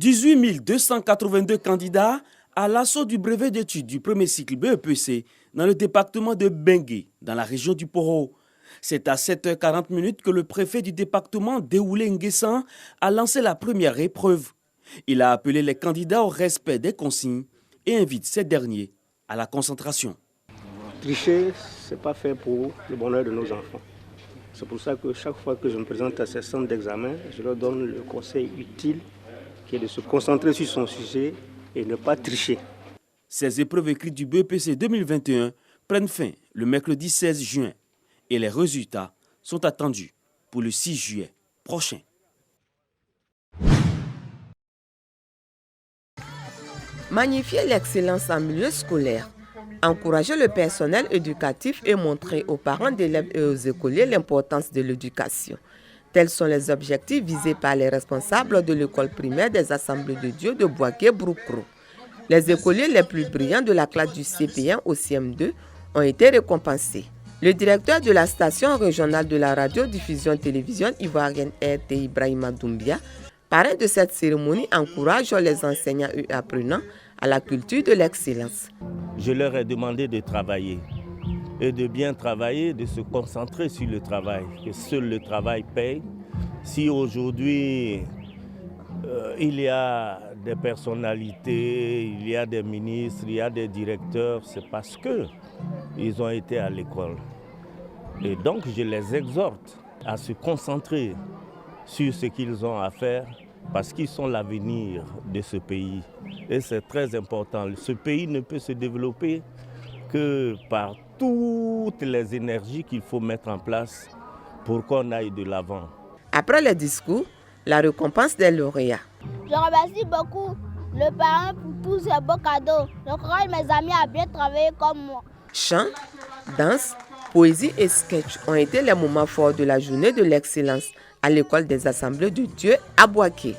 18 282 candidats à l'assaut du brevet d'études du premier cycle BEPC dans le département de Bengué, dans la région du Poro. C'est à 7h40 que le préfet du département, Déoulé Nguessan, a lancé la première épreuve. Il a appelé les candidats au respect des consignes et invite ces derniers à la concentration. Tricher, ce n'est pas fait pour le bonheur de nos enfants. C'est pour ça que chaque fois que je me présente à ces centres d'examen, je leur donne le conseil utile qui est de se concentrer sur son sujet et ne pas tricher. Ces épreuves écrites du BEPC 2021 prennent fin le mercredi 16 juin et les résultats sont attendus pour le 6 juillet prochain. Magnifier l'excellence en milieu scolaire, encourager le personnel éducatif et montrer aux parents d'élèves et aux écoliers l'importance de l'éducation. Tels sont les objectifs visés par les responsables de l'école primaire des Assemblées de Dieu de Boaké-Broukro. Les écoliers les plus brillants de la classe du CP1 au CM2 ont été récompensés. Le directeur de la station régionale de la radiodiffusion télévision ivoirienne RT Ibrahima Doumbia, parrain de cette cérémonie, encourage les enseignants et apprenants à la culture de l'excellence. Je leur ai demandé de travailler et de bien travailler, de se concentrer sur le travail, que seul le travail paye. Si aujourd'hui il y a des personnalités, il y a des ministres, il y a des directeurs, c'est parce qu'ils ont été à l'école. Et donc je les exhorte à se concentrer sur ce qu'ils ont à faire parce qu'ils sont l'avenir de ce pays. Et c'est très important. Ce pays ne peut se développer que par toutes les énergies qu'il faut mettre en place pour qu'on aille de l'avant. Après le discours, la récompense des lauréats. Je remercie beaucoup le parrain pour tous ces beaux cadeaux. J'encourage mes amis à bien travailler comme moi. Chants, danse, poésie et sketch ont été les moments forts de la journée de l'excellence à l'école des Assemblées de Dieu à Boaké.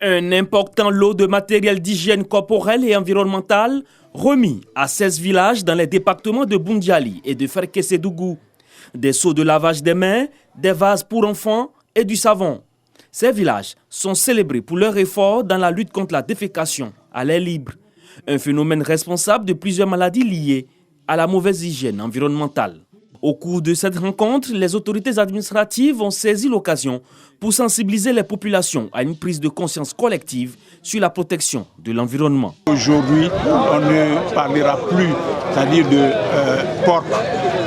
Un important lot de matériel d'hygiène corporelle et environnementale remis à 16 villages dans les départements de Boundiali et de Ferkessédougou. Des seaux de lavage des mains, des vases pour enfants et du savon. Ces villages sont célébrés pour leur effort dans la lutte contre la défécation à l'air libre, un phénomène responsable de plusieurs maladies liées à la mauvaise hygiène environnementale. Au cours de cette rencontre, les autorités administratives ont saisi l'occasion pour sensibiliser les populations à une prise de conscience collective sur la protection de l'environnement. Aujourd'hui, on ne parlera plus, c'est-à-dire de porc,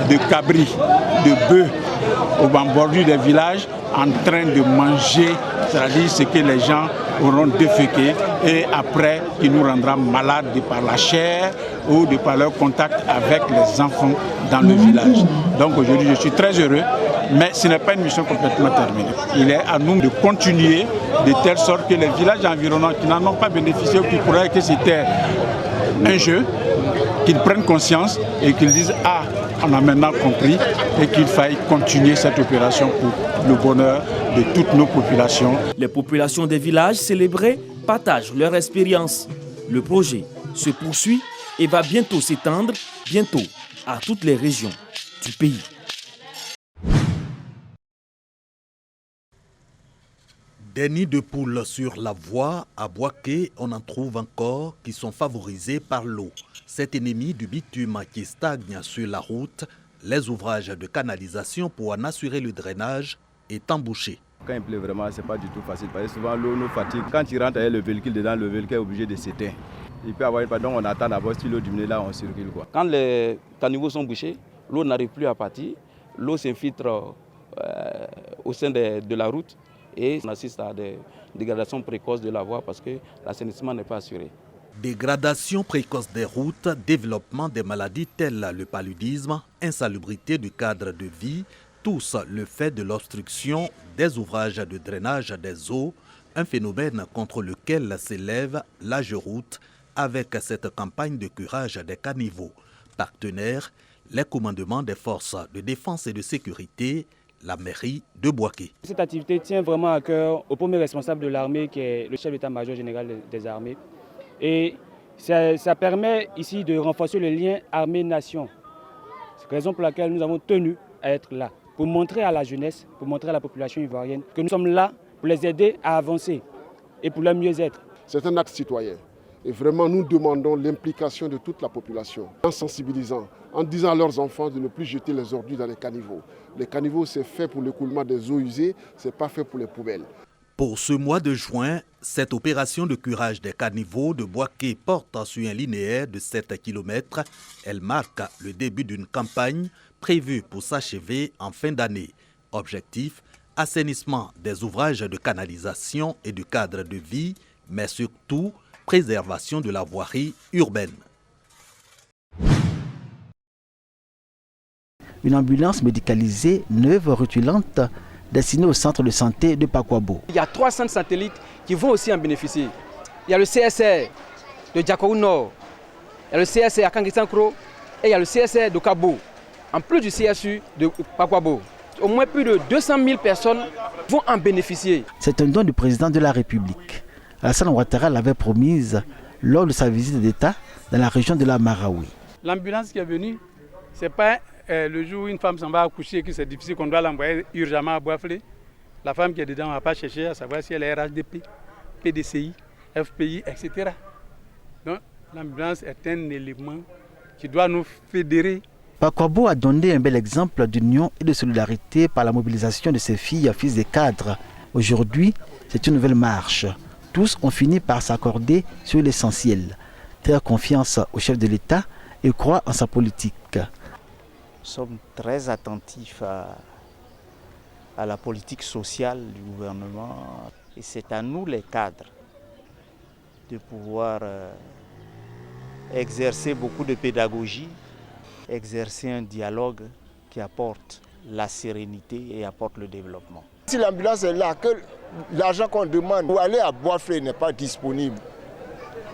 de cabri, de bœuf au bordure des villages en train de manger, c'est-à-dire ce que les gens auront déféqué et après qui nous rendra malades de par la chair ou de par leur contact avec les enfants dans le village. Donc aujourd'hui je suis très heureux, mais ce n'est pas une mission complètement terminée. Il est à nous de continuer de telle sorte que les villages environnants qui n'en ont pas bénéficié ou qui croyaient que c'était un jeu, qu'ils prennent conscience et qu'ils disent « Ah, on a maintenant compris » et qu'il faille continuer cette opération pour le bonheur de toutes nos populations. Les populations des villages célébrés partagent leur expérience. Le projet se poursuit et va bientôt s'étendre, à toutes les régions du pays. Des nids de poules sur la voie à Boaké, on en trouve encore qui sont favorisés par l'eau. Cet ennemi du bitume qui stagne sur la route, les ouvrages de canalisation pour en assurer le drainage est embouché. Quand il pleut vraiment, ce n'est pas du tout facile parce que souvent l'eau nous fatigue. Quand il rentre avec le véhicule dedans, le véhicule est obligé de s'éteindre. Il peut avoir donc on attend d'abord si l'eau diminue là, on circule quoi. Quand les caniveaux sont bouchés, l'eau n'arrive plus à partir, l'eau s'infiltre au sein de la route et on assiste à des dégradations précoces de la voie parce que l'assainissement n'est pas assuré. Dégradation précoce des routes, développement des maladies telles le paludisme, insalubrité du cadre de vie, tous le fait de l'obstruction des ouvrages de drainage des eaux, un phénomène contre lequel s'élève l'AGEROUTE avec cette campagne de curage des caniveaux. Partenaires, les commandements des forces de défense et de sécurité, la mairie de Boaké. Cette activité tient vraiment à cœur au premier responsable de l'armée qui est le chef d'état-major général des armées. Et ça permet ici de renforcer le lien armée-nation. C'est la raison pour laquelle nous avons tenu à être là. pour montrer à la jeunesse, pour montrer à la population ivoirienne que nous sommes là pour les aider à avancer et pour leur mieux-être. C'est un acte citoyen. Et vraiment, nous demandons l'implication de toute la population, en sensibilisant, en disant à leurs enfants de ne plus jeter les ordures dans les caniveaux. Les caniveaux, c'est fait pour l'écoulement des eaux usées, ce n'est pas fait pour les poubelles. Pour ce mois de juin, cette opération de curage des caniveaux de Boaké porte sur un linéaire de 7 km. Elle marque le début d'une campagne prévue pour s'achever en fin d'année. Objectif, assainissement des ouvrages de canalisation et du cadre de vie, mais surtout préservation de la voirie urbaine. Une ambulance médicalisée neuve rutulante destinée au centre de santé de Pakwabo. Il y a 3 centres satellites qui vont aussi en bénéficier. Il y a le CSR de Djakourou Nord, il y a le CSR à Kangisankro et il y a le CSR de Kabo, en plus du CSU de Pakwabo. Au moins plus de 200 000 personnes vont en bénéficier. C'est un don du président de la République. Alassane Ouattara l'avait promise lors de sa visite d'État dans la région de la Marawi. L'ambulance qui est venue, ce n'est pas le jour où une femme s'en va accoucher que c'est difficile qu'on doit l'envoyer urgemment à Boaflé. La femme qui est dedans ne va pas chercher à savoir si elle est RHDP, PDCI, FPI, etc. Donc l'ambulance est un élément qui doit nous fédérer. Pakwabo a donné un bel exemple d'union et de solidarité par la mobilisation de ses filles, fils des cadres. Aujourd'hui, c'est une nouvelle marche. Tous ont fini par s'accorder sur l'essentiel. Faire confiance au chef de l'État et croire en sa politique. Nous sommes très attentifs à la politique sociale du gouvernement. Et c'est à nous les cadres de pouvoir exercer beaucoup de pédagogie, exercer un dialogue qui apporte la sérénité et apporte le développement. Si l'ambulance est là, que l'argent qu'on demande pour aller à Boaflé n'est pas disponible,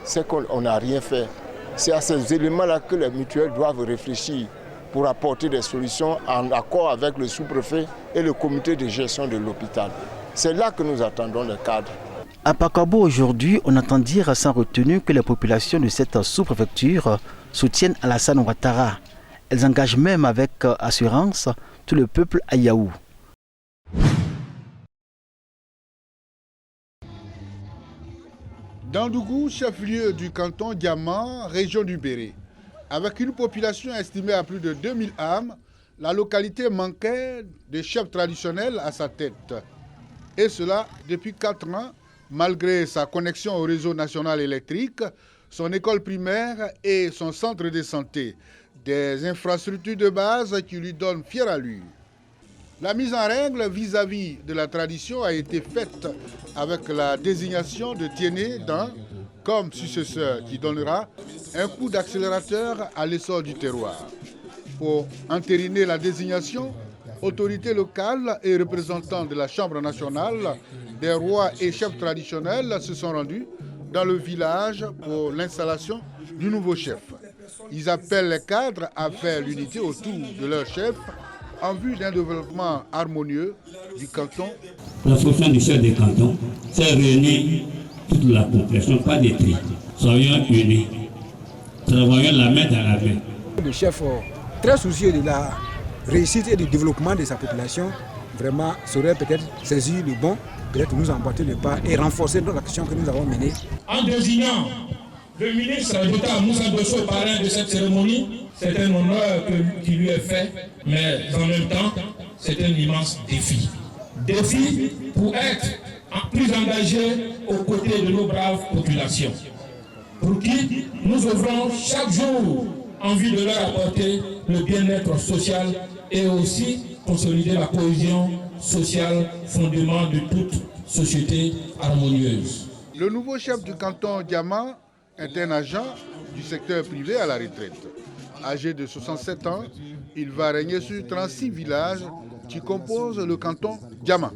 c'est qu'on n'a rien fait. C'est à ces éléments-là que les mutuelles doivent réfléchir pour apporter des solutions en accord avec le sous-préfet et le comité de gestion de l'hôpital. C'est là que nous attendons les cadres. À Pakwabo aujourd'hui, on entend dire sans retenue que les populations de cette sous-préfecture soutiennent Alassane Ouattara. Elles engagent même avec assurance tout le peuple à Yaou. Dandougou, chef-lieu du canton Diamant, région du Béré. Avec une population estimée à plus de 2000 âmes, la localité manquait de chefs traditionnels à sa tête. Et cela depuis 4 ans, malgré sa connexion au réseau national électrique, son école primaire et son centre de santé. Des infrastructures de base qui lui donnent fière allure. La mise en règle vis-à-vis de la tradition a été faite avec la désignation de Tiéné Dan comme successeur qui donnera un coup d'accélérateur à l'essor du terroir. Pour entériner la désignation, autorités locales et représentants de la Chambre nationale, des rois et chefs traditionnels se sont rendus dans le village pour l'installation du nouveau chef. Ils appellent les cadres à faire l'unité autour de leur chef en vue d'un développement harmonieux du canton. La fonction du chef du canton, c'est réunir toute la population, pas des tri. Soyons unis. Travaillons la main dans la main. Le chef, très soucieux de la réussite et du développement de sa population, vraiment saurait peut-être saisir le bon, peut-être nous emboîter le pas et renforcer notre action que nous avons menée. En désignant le ministre d'État Moussa Dosso, parrain de cette cérémonie, c'est un honneur qui lui est fait, mais en même temps, c'est un immense défi. Défi pour être plus engagé aux côtés de nos braves populations, pour qui nous œuvrons chaque jour en vue de leur apporter le bien-être social et aussi consolider la cohésion sociale, fondement de toute société harmonieuse. Le nouveau chef du canton Diamant est un agent du secteur privé à la retraite. Âgé de 67 ans, il va régner sur 36 villages qui composent le canton Diamant.